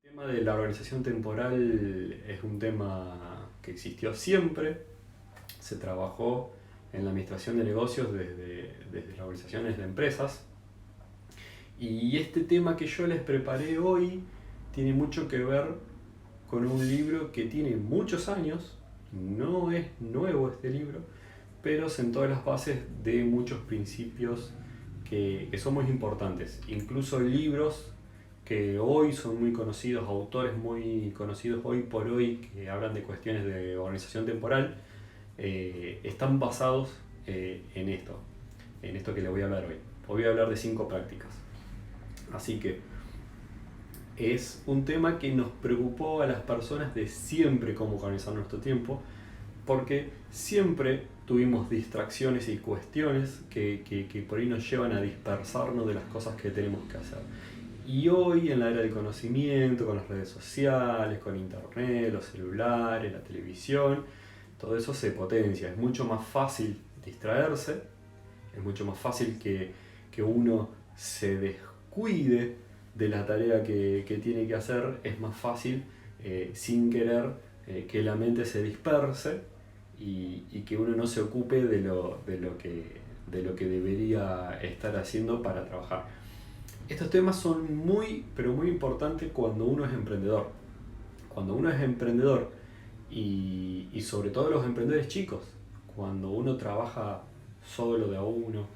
El tema de la organización temporal es un tema que existió siempre, se trabajó en la administración de negocios desde las organizaciones de empresas, y este tema que yo les preparé hoy tiene mucho que ver con un libro que tiene muchos años, no es nuevo este libro, pero sentó las bases de muchos principios que son muy importantes. Incluso libros que hoy son muy conocidos, autores muy conocidos hoy por hoy que hablan de cuestiones de organización temporal, están basados en esto que les voy a hablar hoy. Hoy voy a hablar de 5 prácticas. Así que es un tema que nos preocupó a las personas de siempre cómo organizar nuestro tiempo, porque siempre tuvimos distracciones y cuestiones que por ahí nos llevan a dispersarnos de las cosas que tenemos que hacer. Y hoy, en la era del conocimiento, con las redes sociales, con internet, los celulares, la televisión, todo eso se potencia. Es mucho más fácil distraerse, es mucho más fácil que uno se descuide de la tarea que tiene que hacer, es más fácil, sin querer, que la mente se disperse y que uno no se ocupe de lo que debería estar haciendo para trabajar. Estos temas son muy, pero muy importantes cuando uno es emprendedor. Cuando uno es emprendedor y sobre todo los emprendedores chicos, cuando uno trabaja solo de a uno,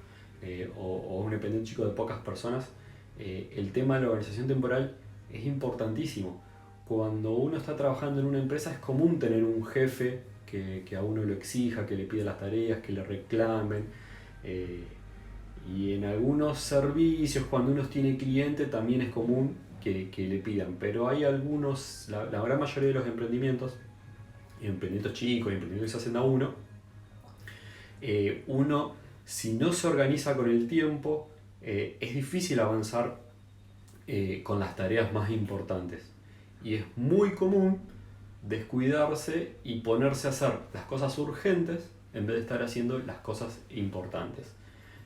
o un emprendedor chico de pocas personas, el tema de la organización temporal es importantísimo. Cuando uno está trabajando en una empresa es común tener un jefe que a uno lo exija, que le pida las tareas, que le reclamen. eh, y en algunos servicios, cuando uno tiene cliente, también es común que le pidan. Pero hay algunos, la gran mayoría de los emprendimientos chicos, emprendimientos que se hacen a uno, si no se organiza con el tiempo, es difícil avanzar con las tareas más importantes. Y es muy común descuidarse y ponerse a hacer las cosas urgentes en vez de estar haciendo las cosas importantes.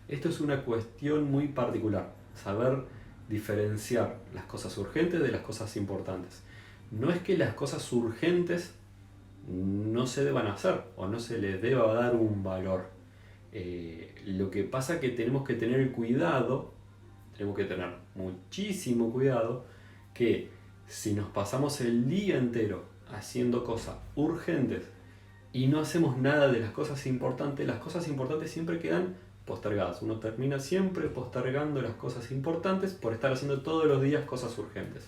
Esto es una cuestión muy particular, saber diferenciar las cosas urgentes de las cosas importantes. No es que las cosas urgentes no se deban hacer o no se les deba dar un valor. Lo que pasa es que tenemos que tener cuidado, tenemos que tener muchísimo cuidado, que si nos pasamos el día entero haciendo cosas urgentes y no hacemos nada de las cosas importantes siempre quedan postergadas. Uno termina siempre postergando las cosas importantes por estar haciendo todos los días cosas urgentes.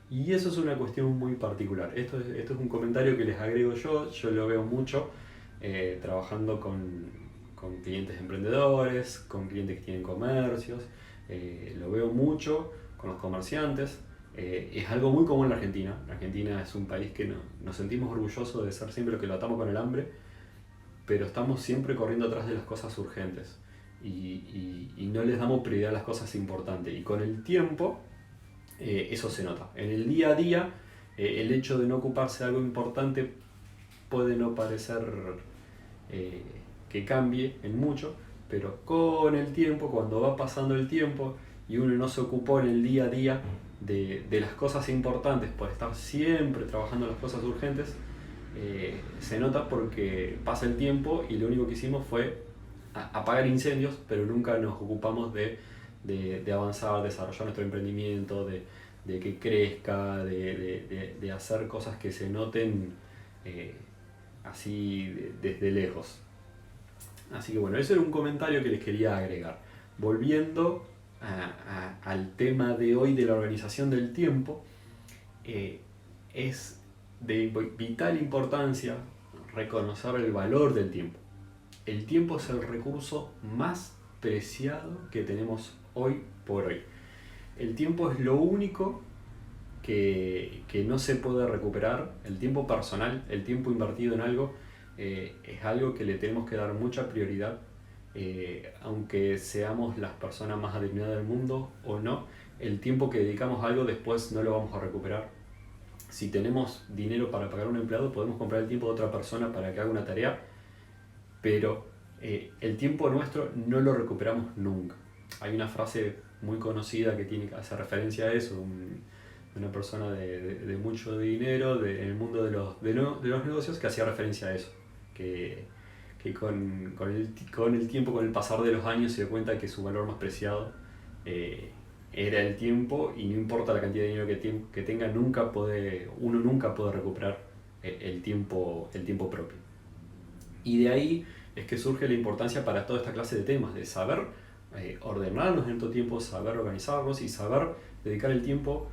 Y eso es una cuestión muy particular. Esto es un comentario que les agrego yo lo veo mucho trabajando con clientes emprendedores, con clientes que tienen comercios, lo veo mucho con los comerciantes. Es algo muy común en la Argentina. La Argentina es un país que nos sentimos orgullosos de ser siempre lo que lo atamos con el hambre, pero estamos siempre corriendo atrás de las cosas urgentes y no les damos prioridad a las cosas importantes. Y con el tiempo, eso se nota. En el día a día, el hecho de no ocuparse de algo importante puede no parecer que cambie en mucho, pero con el tiempo, cuando va pasando el tiempo y uno no se ocupó en el día a día de las cosas importantes por estar siempre trabajando en las cosas urgentes, se nota porque pasa el tiempo y lo único que hicimos fue apagar incendios, pero nunca nos ocupamos de avanzar, desarrollar nuestro emprendimiento, de que crezca, de hacer cosas que se noten así desde lejos. Así que bueno, eso era un comentario que les quería agregar. Volviendo al tema de hoy de la organización del tiempo, es de vital importancia reconocer el valor del tiempo. El tiempo es el recurso más preciado que tenemos hoy por hoy. El tiempo es lo único que no se puede recuperar. El tiempo personal, el tiempo invertido en algo, es algo que le tenemos que dar mucha prioridad, aunque seamos las personas más adineradas del mundo o no. El tiempo que dedicamos a algo después no lo vamos a recuperar. Si tenemos dinero para pagar a un empleado, podemos comprar el tiempo de otra persona para que haga una tarea, pero el tiempo nuestro no lo recuperamos nunca. Hay una frase muy conocida que hace referencia a eso, una persona de mucho dinero en el mundo de los negocios, que hacía referencia a eso, que con el tiempo, con el pasar de los años, se dio cuenta que su valor más preciado era el tiempo, y no importa la cantidad de dinero que tenga, uno nunca puede recuperar el tiempo propio. Y de ahí es que surge la importancia para toda esta clase de temas, de saber ordenarnos en nuestro tiempo, saber organizarnos y saber dedicar el tiempo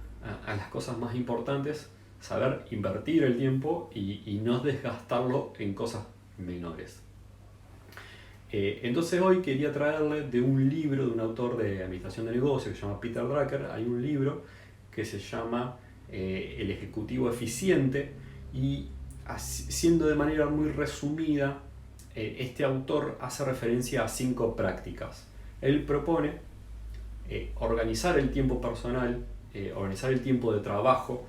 a las cosas más importantes, saber invertir el tiempo y no desgastarlo en cosas menores. Entonces hoy quería traerle de un libro de un autor de administración de negocios que se llama Peter Drucker. Hay un libro que se llama El Ejecutivo Eficiente, y siendo de manera muy resumida, este autor hace referencia a 5 prácticas. Él propone organizar el tiempo personal, organizar el tiempo de trabajo,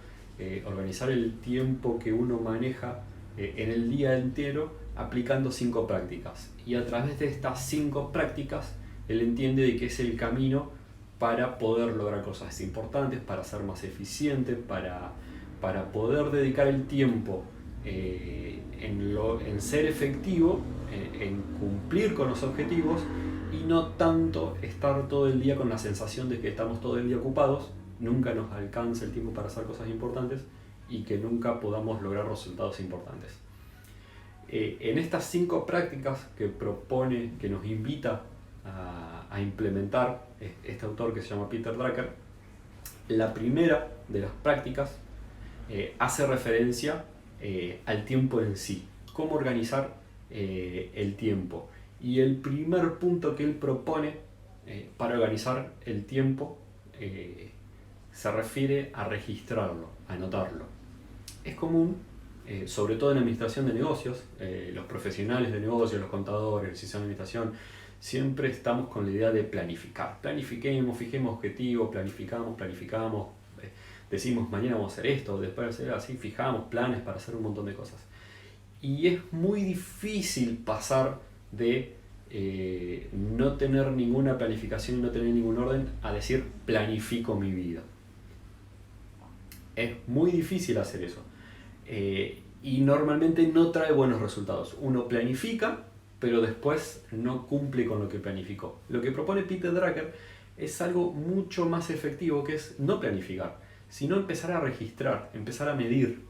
organizar el tiempo que uno maneja en el día entero, aplicando 5 prácticas. Y a través de estas 5 prácticas, él entiende de que es el camino para poder lograr cosas importantes, para ser más eficiente, para poder dedicar el tiempo en ser efectivo, en cumplir con los objetivos, y no tanto estar todo el día con la sensación de que estamos todo el día ocupados, nunca nos alcanza el tiempo para hacer cosas importantes y que nunca podamos lograr resultados importantes. En estas 5 prácticas que propone, que nos invita a implementar este autor que se llama Peter Drucker, la primera de las prácticas hace referencia al tiempo en sí, cómo organizar el tiempo. Y el primer punto que él propone para organizar el tiempo se refiere a registrarlo, a anotarlo. Es común, sobre todo en administración de negocios, los profesionales de negocios, los contadores, el sistema de administración, siempre estamos con la idea de planificar. Planifiquemos, fijemos objetivos, planificamos, decimos mañana vamos a hacer esto, después hacer así, fijamos planes para hacer un montón de cosas. Y es muy difícil pasar de no tener ninguna planificación y no tener ningún orden a decir planifico mi vida. Es muy difícil hacer eso. Y normalmente no trae buenos resultados. Uno planifica, pero después no cumple con lo que planificó. Lo que propone Peter Drucker es algo mucho más efectivo, que es no planificar, sino empezar a registrar, empezar a medir,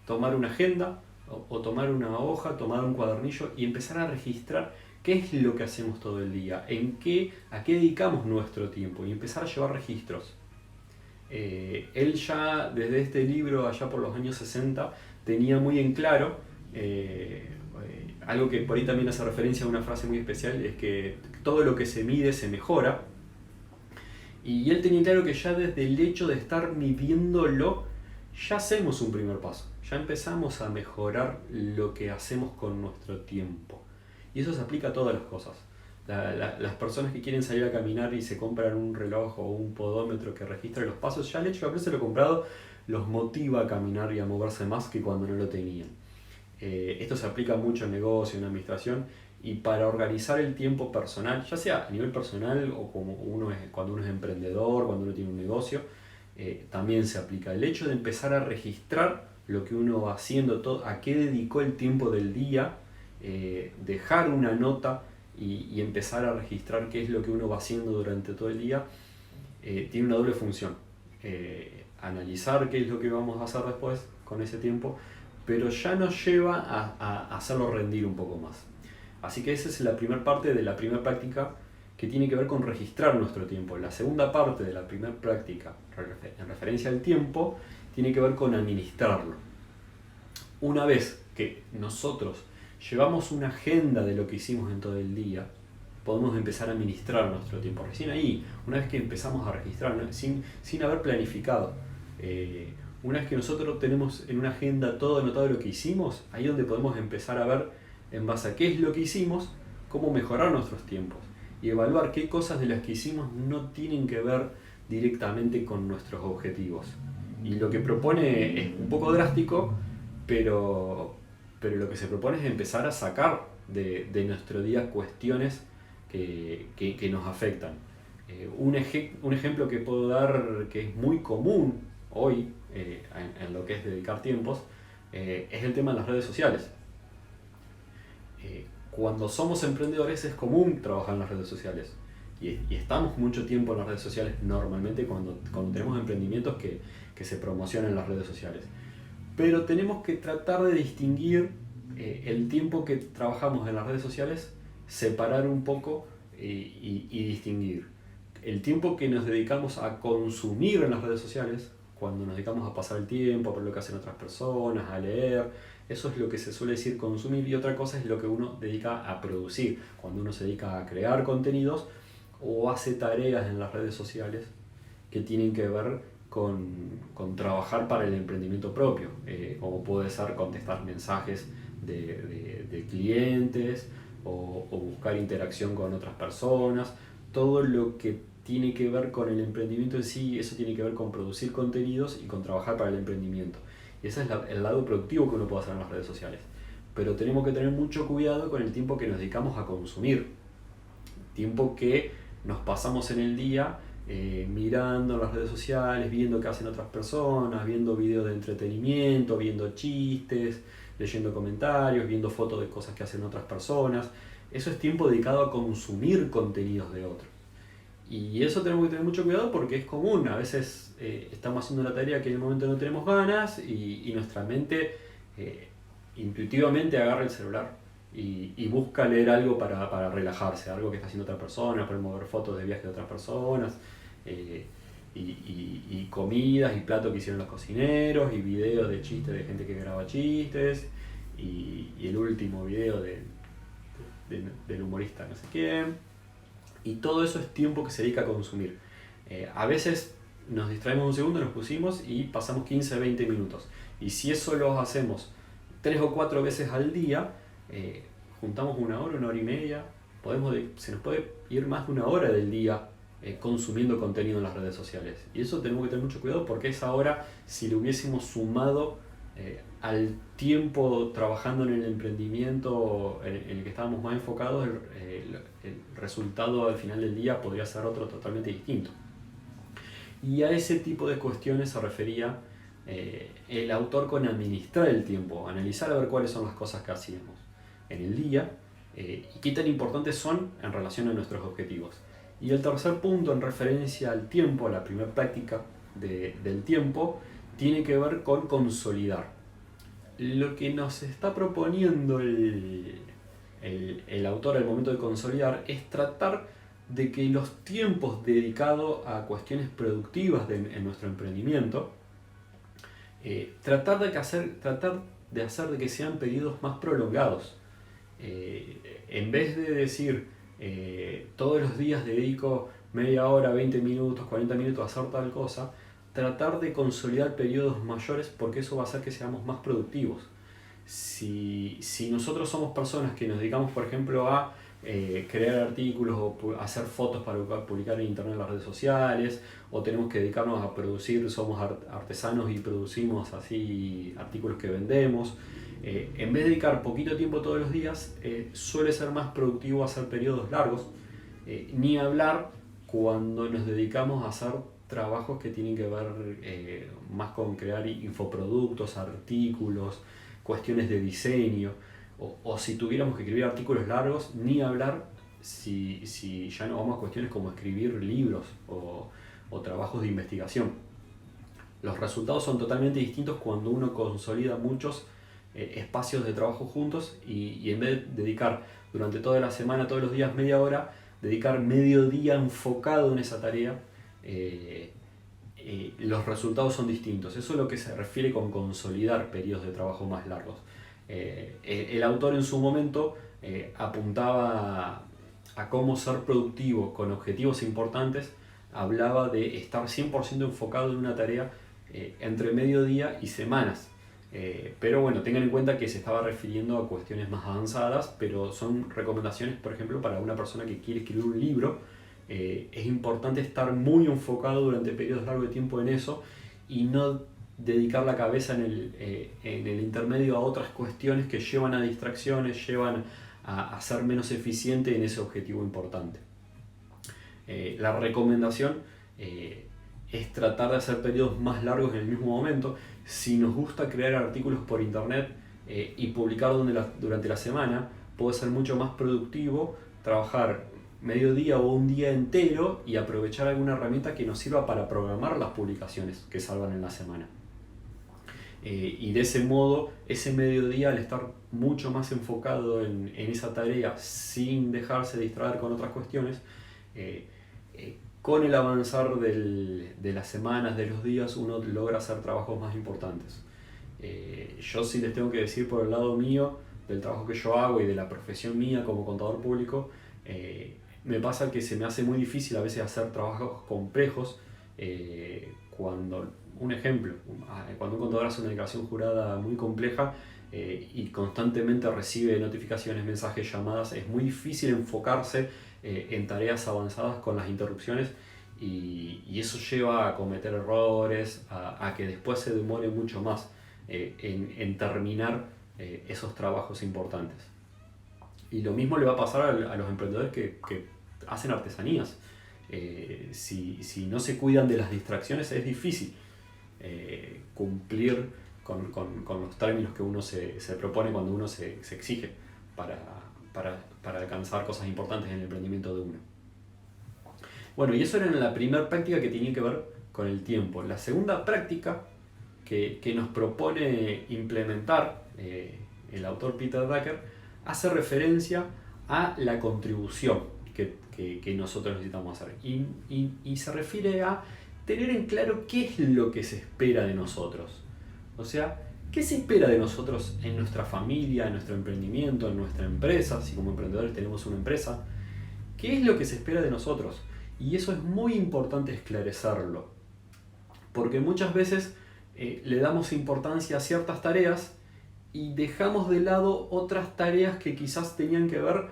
tomar una agenda o tomar una hoja, tomar un cuadernillo y empezar a registrar qué es lo que hacemos todo el día, a qué dedicamos nuestro tiempo, y empezar a llevar registros. Él ya desde este libro, allá por los años 60, tenía muy en claro algo que por ahí también hace referencia a una frase muy especial, es que todo lo que se mide se mejora. Y él tenía claro que ya desde el hecho de estar midiéndolo, ya hacemos un primer paso, ya empezamos a mejorar lo que hacemos con nuestro tiempo. Y eso se aplica a todas las cosas. Las personas que quieren salir a caminar y se compran un reloj o un podómetro que registra los pasos, ya el hecho de haberse comprado los motiva a caminar y a moverse más que cuando no lo tenían. Esto se aplica mucho en negocio, en administración, y para organizar el tiempo personal, ya sea a nivel personal o como cuando uno es emprendedor, cuando uno tiene un negocio, también se aplica. El hecho de empezar a registrar lo que uno va haciendo, a qué dedicó el tiempo del día, dejar una nota y empezar a registrar qué es lo que uno va haciendo durante todo el día, tiene una doble función. Analizar qué es lo que vamos a hacer después con ese tiempo, pero ya nos lleva a hacerlo rendir un poco más. Así que esa es la primera parte de la primera práctica, que tiene que ver con registrar nuestro tiempo. La segunda parte de la primera práctica, en referencia al tiempo, tiene que ver con administrarlo. Una vez que nosotros llevamos una agenda de lo que hicimos en todo el día, podemos empezar a administrar nuestro tiempo. Recién ahí, una vez que empezamos a registrar, ¿no? sin haber planificado, una vez que nosotros tenemos en una agenda todo anotado de lo que hicimos, ahí es donde podemos empezar a ver, en base a qué es lo que hicimos, cómo mejorar nuestros tiempos y evaluar qué cosas de las que hicimos no tienen que ver directamente con nuestros objetivos. Y lo que propone es un poco drástico, pero lo que se propone es empezar a sacar de nuestro día cuestiones que nos afectan. Un ejemplo que puedo dar, que es muy común hoy en lo que es dedicar tiempos es el tema de las redes sociales. Cuando somos emprendedores es común trabajar en las redes sociales y estamos mucho tiempo en las redes sociales normalmente cuando tenemos emprendimientos que se promocionan en las redes sociales. Pero tenemos que tratar de distinguir el tiempo que trabajamos en las redes sociales, separar un poco y distinguir. El tiempo que nos dedicamos a consumir en las redes sociales, cuando nos dedicamos a pasar el tiempo, a ver lo que hacen otras personas, a leer, eso es lo que se suele decir consumir, y otra cosa es lo que uno dedica a producir, cuando uno se dedica a crear contenidos o hace tareas en las redes sociales que tienen que ver con trabajar para el emprendimiento propio, como puede ser contestar mensajes de clientes o buscar interacción con otras personas. Todo lo que tiene que ver con el emprendimiento en sí, eso tiene que ver con producir contenidos y con trabajar para el emprendimiento. Y ese es el lado productivo que uno puede hacer en las redes sociales. Pero tenemos que tener mucho cuidado con el tiempo que nos dedicamos a consumir. Tiempo que nos pasamos en el día mirando las redes sociales, viendo qué hacen otras personas, viendo videos de entretenimiento, viendo chistes, leyendo comentarios, viendo fotos de cosas que hacen otras personas. Eso es tiempo dedicado a consumir contenidos de otros. Y eso tenemos que tener mucho cuidado porque es común. A veces estamos haciendo una tarea que en el momento no tenemos ganas y nuestra mente intuitivamente agarra el celular y busca leer algo para relajarse, algo que está haciendo otra persona, podemos ver fotos de viajes de otras personas, y comidas y platos que hicieron los cocineros, y videos de chistes de gente que graba chistes, y el último video del humorista no sé quién. Y todo eso es tiempo que se dedica a consumir. A veces nos distraemos un segundo, nos pusimos y pasamos 15-20 minutos. Y si eso lo hacemos 3 o 4 veces al día, juntamos una hora y media, se nos puede ir más de una hora del día consumiendo contenido en las redes sociales. Y eso tenemos que tener mucho cuidado porque esa hora, si lo hubiésemos sumado al tiempo trabajando en el emprendimiento en el que estábamos más enfocados, el resultado al final del día podría ser otro totalmente distinto. Y a ese tipo de cuestiones se refería el autor con administrar el tiempo, analizar a ver cuáles son las cosas que hacíamos en el día y qué tan importantes son en relación a nuestros objetivos. Y el tercer punto en referencia al tiempo, a la primera práctica del tiempo, tiene que ver con consolidar. Lo que nos está proponiendo el autor al momento de consolidar es tratar de que los tiempos dedicados a cuestiones productivas en nuestro emprendimiento, tratar de hacer de que sean periodos más prolongados. En vez de decir todos los días dedico media hora, 20 minutos, 40 minutos a hacer tal cosa, tratar de consolidar periodos mayores porque eso va a hacer que seamos más productivos. Si nosotros somos personas que nos dedicamos, por ejemplo, a crear artículos o hacer fotos para publicar en internet, en las redes sociales, o tenemos que dedicarnos a producir, somos artesanos y producimos así artículos que vendemos, en vez de dedicar poquito tiempo todos los días, suele ser más productivo hacer periodos largos, ni hablar cuando nos dedicamos a hacer trabajos que tienen que ver más con crear infoproductos, artículos, cuestiones de diseño, o si tuviéramos que escribir artículos largos, ni hablar si ya no vamos a cuestiones como escribir libros o trabajos de investigación. Los resultados son totalmente distintos cuando uno consolida muchos espacios de trabajo juntos y en vez de dedicar durante toda la semana, todos los días media hora, dedicar medio día enfocado en esa tarea, los resultados son distintos. Eso es lo que se refiere con consolidar periodos de trabajo más largos. El autor en su momento apuntaba a cómo ser productivo con objetivos importantes, hablaba de estar 100% enfocado en una tarea entre mediodía y semanas. Pero bueno, tengan en cuenta que se estaba refiriendo a cuestiones más avanzadas, pero son recomendaciones, por ejemplo, para una persona que quiere escribir un libro. Es importante estar muy enfocado durante periodos largos de tiempo en eso y no dedicar la cabeza en el intermedio a otras cuestiones que llevan a distracciones, llevan a ser menos eficiente en ese objetivo importante. La recomendación es tratar de hacer periodos más largos en el mismo momento. Si nos gusta crear artículos por internet y publicar durante la semana, puede ser mucho más productivo trabajar mediodía o un día entero y aprovechar alguna herramienta que nos sirva para programar las publicaciones que salgan en la semana. Y de ese modo, ese mediodía, al estar mucho más enfocado en esa tarea sin dejarse distraer con otras cuestiones, con el avanzar de las semanas, de los días, uno logra hacer trabajos más importantes. Yo sí les tengo que decir por el lado mío, del trabajo que yo hago y de la profesión mía como contador público, me pasa que se me hace muy difícil a veces hacer trabajos complejos cuando, un ejemplo, cuando un contador hace una declaración jurada muy compleja y constantemente recibe notificaciones, mensajes, llamadas, es muy difícil enfocarse en tareas avanzadas con las interrupciones y eso lleva a cometer errores, a que después se demore mucho más en terminar esos trabajos importantes. Y lo mismo le va a pasar a los emprendedores que hacen artesanías. Si no se cuidan de las distracciones, es difícil cumplir con los términos que uno se propone cuando uno se exige para alcanzar cosas importantes en el emprendimiento de uno. Bueno, y eso era la primera práctica que tenía que ver con el tiempo. La segunda práctica que nos propone implementar el autor Peter Drucker hace referencia a la contribución que nosotros necesitamos hacer y se refiere a tener en claro qué es lo que se espera de nosotros. O sea, ¿qué se espera de nosotros en nuestra familia, en nuestro emprendimiento, en nuestra empresa? Si como emprendedores tenemos una empresa, ¿qué es lo que se espera de nosotros? Y eso es muy importante esclarecerlo, porque muchas veces le damos importancia a ciertas tareas y dejamos de lado otras tareas que quizás tenían que ver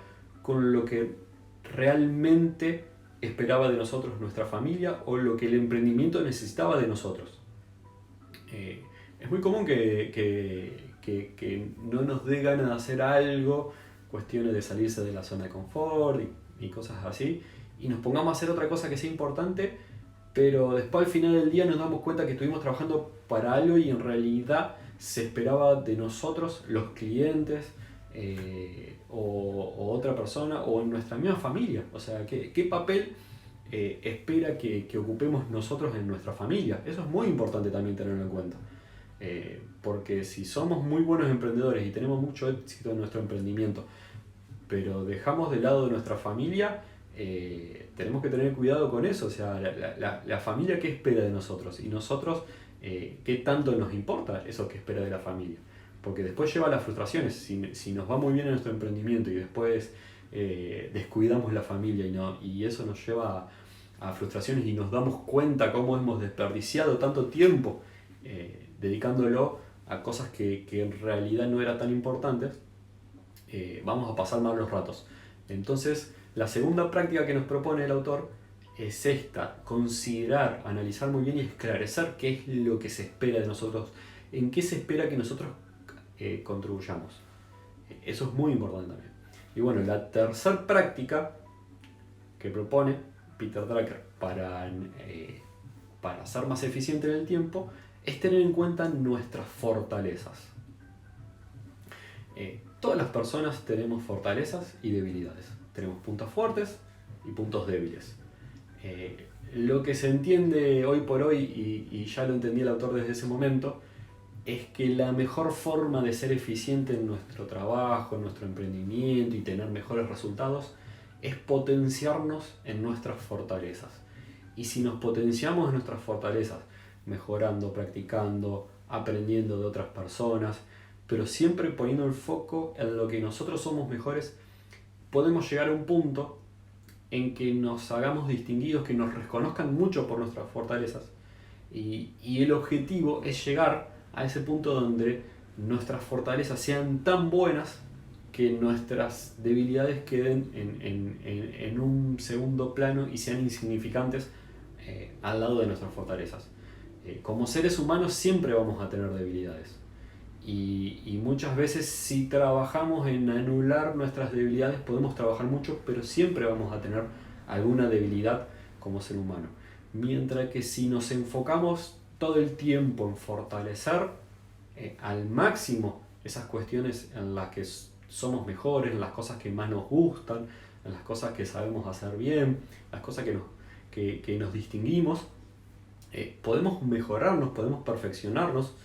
con lo que realmente esperaba de nosotros nuestra familia o lo que el emprendimiento necesitaba de nosotros. Es muy común que no nos dé ganas de hacer algo, cuestiones de salirse de la zona de confort y cosas así, y nos pongamos a hacer otra cosa que sea importante, pero después al final del día nos damos cuenta que estuvimos trabajando para algo y en realidad se esperaba de nosotros, los clientes o otra persona o en nuestra misma familia. O sea, ¿qué papel espera que ocupemos nosotros en nuestra familia? Eso es muy importante también tenerlo en cuenta. Porque si somos muy buenos emprendedores y tenemos mucho éxito en nuestro emprendimiento, pero dejamos de lado de nuestra familia, tenemos que tener cuidado con eso. O sea, la familia, ¿qué espera de nosotros? Y nosotros, ¿qué tanto nos importa eso que espera de la familia? Porque después lleva a las frustraciones. Si nos va muy bien en nuestro emprendimiento y después descuidamos la familia y eso nos lleva a frustraciones y nos damos cuenta cómo hemos desperdiciado tanto tiempo dedicándolo a cosas que en realidad no eran tan importantes, vamos a pasar malos ratos. Entonces, la segunda práctica que nos propone el autor es esta: considerar, analizar muy bien y esclarecer qué es lo que se espera de nosotros, en qué se espera que nosotros contribuyamos. Eso es muy importante también. Y bueno, la tercera práctica que propone Peter Drucker para ser más eficiente en el tiempo es tener en cuenta nuestras fortalezas. Todas las personas tenemos fortalezas y debilidades. Tenemos puntos fuertes y puntos débiles. Lo que se entiende hoy por hoy, y ya lo entendía el autor desde ese momento, es que la mejor forma de ser eficiente en nuestro trabajo, en nuestro emprendimiento y tener mejores resultados es potenciarnos en nuestras fortalezas. Y si nos potenciamos en nuestras fortalezas, mejorando, practicando, aprendiendo de otras personas, pero siempre poniendo el foco en lo que nosotros somos mejores, podemos llegar a un punto en que nos hagamos distinguidos, que nos reconozcan mucho por nuestras fortalezas. Y el objetivo es llegar a ese punto donde nuestras fortalezas sean tan buenas que nuestras debilidades queden en un segundo plano y sean insignificantes al lado de nuestras fortalezas. Como seres humanos siempre vamos a tener debilidades. Y muchas veces si trabajamos en anular nuestras debilidades podemos trabajar mucho, pero siempre vamos a tener alguna debilidad como ser humano. Mientras que si nos enfocamos todo el tiempo en fortalecer al máximo esas cuestiones en las que somos mejores, en las cosas que más nos gustan, en las cosas que sabemos hacer bien, las cosas que nos distinguimos, podemos mejorarnos, podemos perfeccionarnos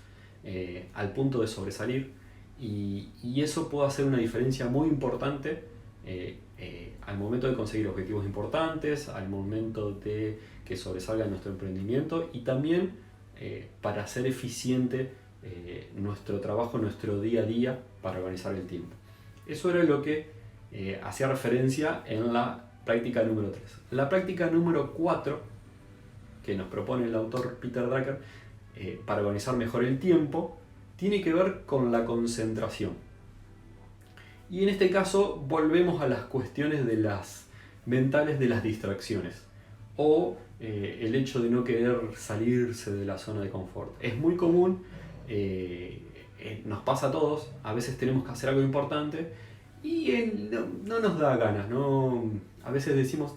al punto de sobresalir, y eso puede hacer una diferencia muy importante al momento de conseguir objetivos importantes, al momento de que sobresalga nuestro emprendimiento, y también para hacer eficiente nuestro trabajo, nuestro día a día, para organizar el tiempo. Eso era lo que hacía referencia en la práctica número 3. La práctica número 4, que nos propone el autor Peter Drucker, para organizar mejor el tiempo, tiene que ver con la concentración. Y en este caso volvemos a las cuestiones de las mentales de las distracciones, o el hecho de no querer salirse de la zona de confort. Es muy común, nos pasa a todos, a veces tenemos que hacer algo importante y no nos da ganas, ¿no? A veces decimos,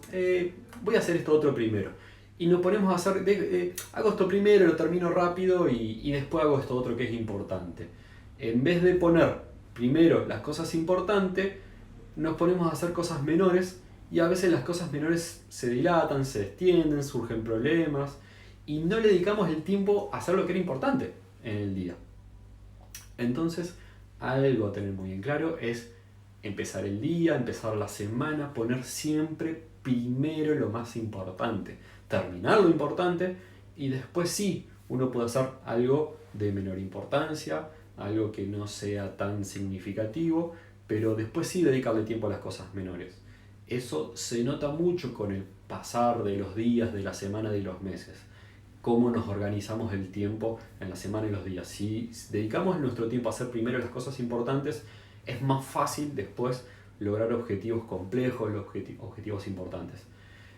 voy a hacer esto otro primero. Y nos ponemos a hacer, hago esto primero, lo termino rápido y después hago esto otro que es importante. En vez de poner primero las cosas importantes, nos ponemos a hacer cosas menores, y a veces las cosas menores se dilatan, se extienden, surgen problemas, y no le dedicamos el tiempo a hacer lo que era importante en el día. Entonces, algo a tener muy en claro es empezar el día, empezar la semana, poner siempre primero lo más importante, terminar lo importante, y después sí, uno puede hacer algo de menor importancia, algo que no sea tan significativo, pero después sí dedicarle tiempo a las cosas menores. Eso se nota mucho con el pasar de los días, de la semana, de los meses. Cómo nos organizamos el tiempo en la semana y los días. Si dedicamos nuestro tiempo a hacer primero las cosas importantes, es más fácil después lograr objetivos complejos, objetivos importantes.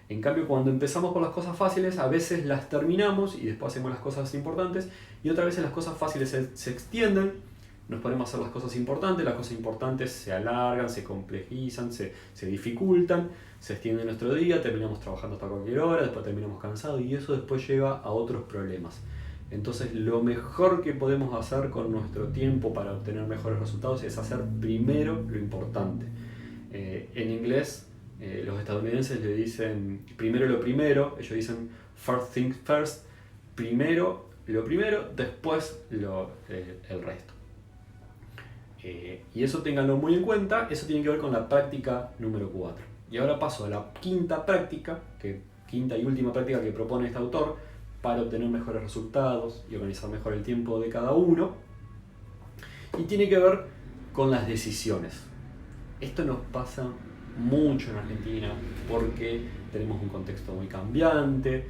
En cambio, cuando empezamos por las cosas fáciles, a veces las terminamos y después hacemos las cosas importantes, y otras veces las cosas fáciles se extienden, nos ponemos a hacer las cosas importantes se alargan, se complejizan, se dificultan, se extiende nuestro día, terminamos trabajando hasta cualquier hora, después terminamos cansados, y eso después lleva a otros problemas. Entonces, lo mejor que podemos hacer con nuestro tiempo para obtener mejores resultados es hacer primero lo importante. En inglés, los estadounidenses le dicen primero lo primero, ellos dicen first things first, primero lo primero, después el resto. Y eso ténganlo muy en cuenta. Eso tiene que ver con la práctica número 4. Y ahora paso a la quinta práctica, quinta y última práctica que propone este autor para obtener mejores resultados y organizar mejor el tiempo de cada uno. Y tiene que ver con las decisiones. Esto nos pasa mucho en Argentina porque tenemos un contexto muy cambiante,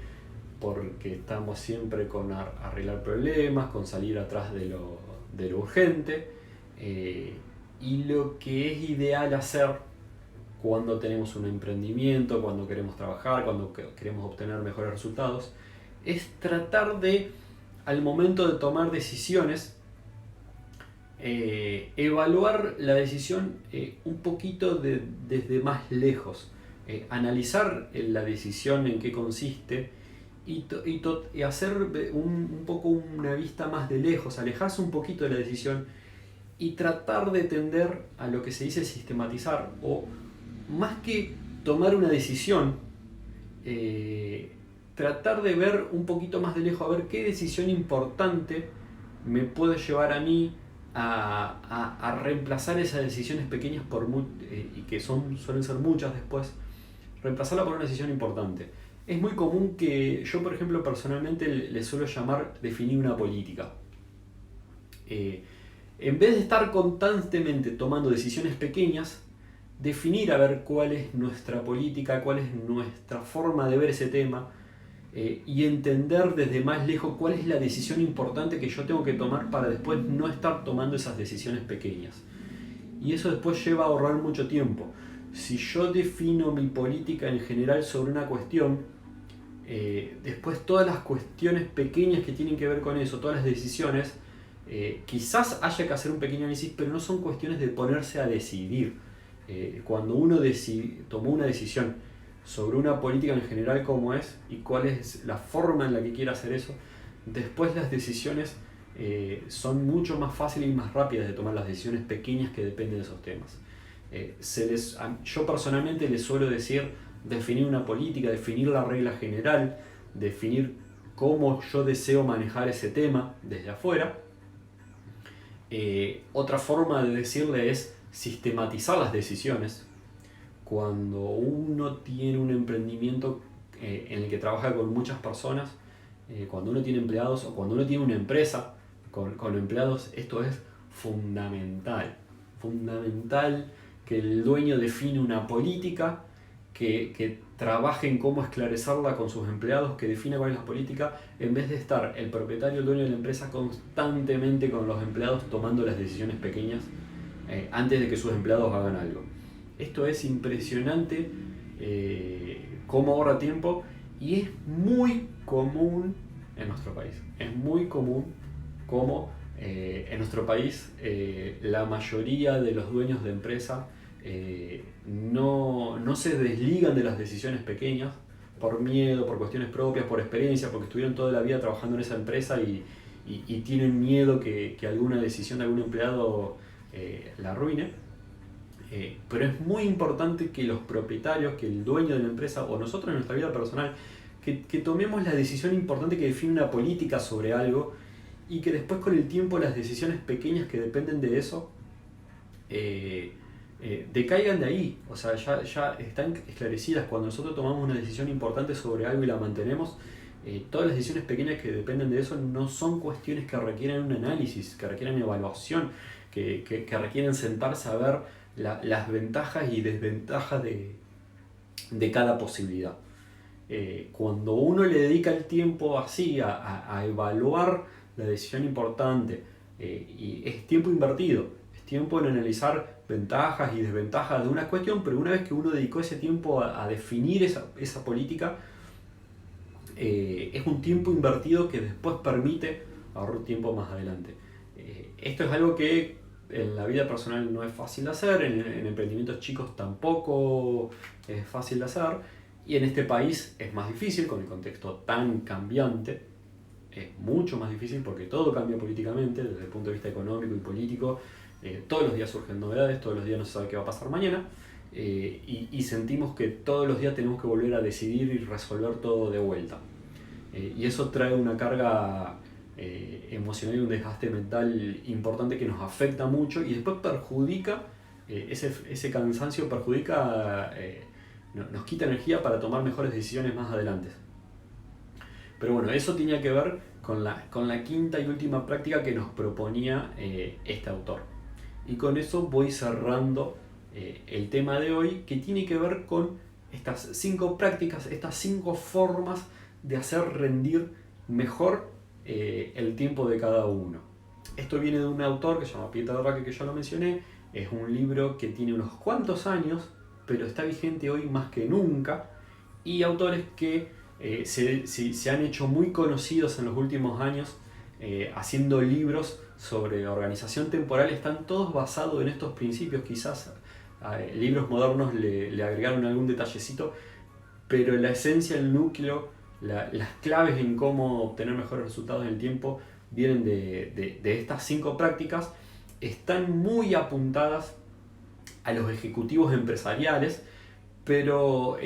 porque estamos siempre con arreglar problemas, con salir atrás de lo urgente. Y lo que es ideal hacer cuando tenemos un emprendimiento, cuando queremos trabajar, cuando queremos obtener mejores resultados, es tratar de, al momento de tomar decisiones, evaluar la decisión un poquito desde más lejos, analizar la decisión en qué consiste, y hacer un poco una vista más de lejos, alejarse un poquito de la decisión y tratar de tender a lo que se dice sistematizar, o más que tomar una decisión, tratar de ver un poquito más de lejos, a ver qué decisión importante me puede llevar a mí a reemplazar esas decisiones pequeñas y que suelen ser muchas después, reemplazarla por una decisión importante. Es muy común que yo, por ejemplo, personalmente le suelo llamar definir una política. En vez de estar constantemente tomando decisiones pequeñas, definir a ver cuál es nuestra política, cuál es nuestra forma de ver ese tema, y entender desde más lejos cuál es la decisión importante que yo tengo que tomar para después no estar tomando esas decisiones pequeñas. Y eso después lleva a ahorrar mucho tiempo. Si yo defino mi política en general sobre una cuestión, después todas las cuestiones pequeñas que tienen que ver con eso, todas las decisiones, quizás haya que hacer un pequeño análisis, pero no son cuestiones de ponerse a decidir. Cuando uno tomó una decisión sobre una política en general cómo es y cuál es la forma en la que quiere hacer eso, después las decisiones son mucho más fáciles y más rápidas de tomar las decisiones pequeñas que dependen de esos temas. Yo personalmente les suelo decir definir una política, definir la regla general, definir cómo yo deseo manejar ese tema desde afuera. Otra forma de decirle es sistematizar las decisiones. Cuando uno tiene un emprendimiento en el que trabaja con muchas personas, cuando uno tiene empleados o cuando uno tiene una empresa con empleados, esto es fundamental. Fundamental que el dueño define una política, que trabaje en cómo esclarecerla con sus empleados, que define cuál es la política, en vez de estar el propietario, el dueño de la empresa, constantemente con los empleados tomando las decisiones pequeñas antes de que sus empleados hagan algo. Esto es impresionante cómo ahorra tiempo y es muy común en nuestro país. Es muy común cómo en nuestro país la mayoría de los dueños de empresa no se desligan de las decisiones pequeñas por miedo, por cuestiones propias, por experiencia, porque estuvieron toda la vida trabajando en esa empresa y tienen miedo que alguna decisión de algún empleado la arruine. Pero es muy importante que los propietarios, que el dueño de la empresa o nosotros en nuestra vida personal, que tomemos la decisión importante que define una política sobre algo y que después con el tiempo las decisiones pequeñas que dependen de eso decaigan de ahí. O sea, ya están esclarecidas. Cuando nosotros tomamos una decisión importante sobre algo y la mantenemos, todas las decisiones pequeñas que dependen de eso no son cuestiones que requieren un análisis, que requieren evaluación, que requieren sentarse a ver las ventajas y desventajas de cada posibilidad. Cuando uno le dedica el tiempo así a evaluar la decisión importante, y es tiempo invertido, es tiempo en analizar ventajas y desventajas de una cuestión, pero una vez que uno dedicó ese tiempo a definir esa política, es un tiempo invertido que después permite ahorrar tiempo más adelante. Esto es algo que en la vida personal no es fácil de hacer, en emprendimientos chicos tampoco es fácil de hacer, y en este país es más difícil con el contexto tan cambiante. Es mucho más difícil porque todo cambia políticamente, desde el punto de vista económico y político. Todos los días surgen novedades, todos los días no se sabe qué va a pasar mañana, y sentimos que todos los días tenemos que volver a decidir y resolver todo de vuelta. Y eso trae una carga emocional y un desgaste mental importante que nos afecta mucho y después perjudica, ese cansancio perjudica, nos quita energía para tomar mejores decisiones más adelante. Pero bueno, eso tenía que ver con la quinta y última práctica que nos proponía este autor. Y con eso voy cerrando el tema de hoy, que tiene que ver con estas 5 prácticas, estas 5 formas de hacer rendir mejor el tiempo de cada uno. Esto viene de un autor que se llama Peter Drucker, que ya lo mencioné. Es un libro que tiene unos cuantos años, pero está vigente hoy más que nunca. Y autores que se han hecho muy conocidos en los últimos años haciendo libros sobre organización temporal, están todos basados en estos principios. Quizás libros modernos le agregaron algún detallecito, pero la esencia, el núcleo, las claves en cómo obtener mejores resultados en el tiempo vienen de estas 5 prácticas. Están muy apuntadas a los ejecutivos empresariales, pero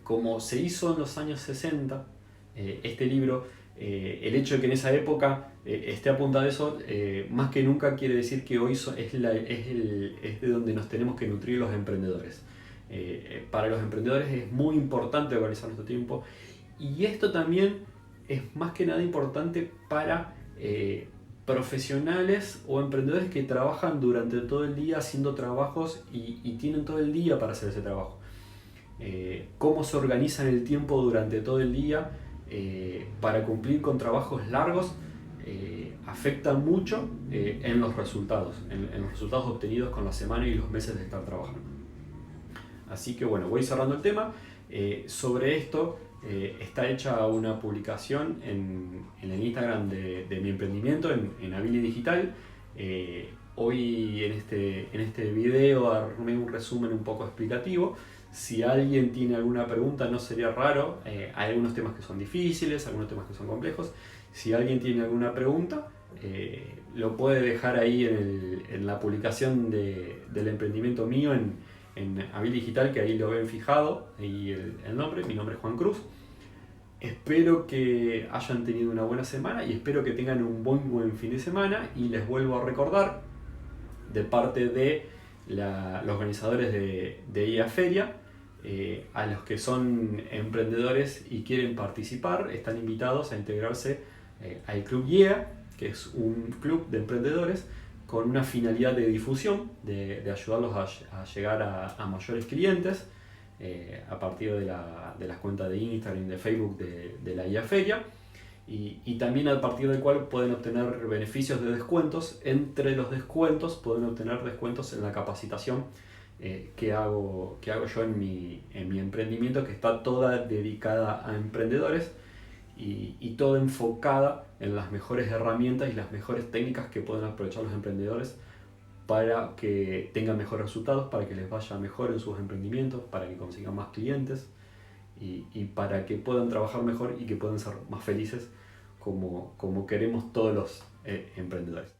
como se hizo en los años 60, este libro, el hecho de que en esa época esté apuntado a eso, más que nunca quiere decir que hoy es de donde nos tenemos que nutrir los emprendedores. Para los emprendedores es muy importante organizar nuestro tiempo, y esto también es más que nada importante para profesionales o emprendedores que trabajan durante todo el día haciendo trabajos y tienen todo el día para hacer ese trabajo. Cómo se organizan el tiempo durante todo el día para cumplir con trabajos largos afecta mucho en los resultados obtenidos con la semana y los meses de estar trabajando. Así que bueno, voy cerrando el tema. Sobre esto está hecha una publicación en el Instagram de mi emprendimiento, en Habili Digital. Hoy en este video armé un resumen un poco explicativo Si alguien tiene alguna pregunta, no sería raro. Hay algunos temas que son difíciles, algunos temas que son complejos. Si alguien tiene alguna pregunta, lo puede dejar ahí en la publicación del emprendimiento mío en Abil Digital, que ahí lo ven fijado, ahí el nombre. Mi nombre es Juan Cruz. Espero que hayan tenido una buena semana y espero que tengan un buen fin de semana. Y les vuelvo a recordar, de parte de los organizadores de IA Feria, a los que son emprendedores y quieren participar, están invitados a integrarse al Club IEA, que es un club de emprendedores con una finalidad de difusión, de ayudarlos a llegar a mayores clientes, a partir de las cuentas de Instagram y de Facebook de la IA Feria, y también a partir del cual pueden obtener beneficios de descuentos. Entre los descuentos pueden obtener descuentos en la capacitación que hago yo en mi emprendimiento, que está toda dedicada a emprendedores y toda enfocada en las mejores herramientas y las mejores técnicas que pueden aprovechar los emprendedores para que tengan mejores resultados, para que les vaya mejor en sus emprendimientos, para que consigan más clientes y para que puedan trabajar mejor y que puedan ser más felices como queremos todos los emprendedores.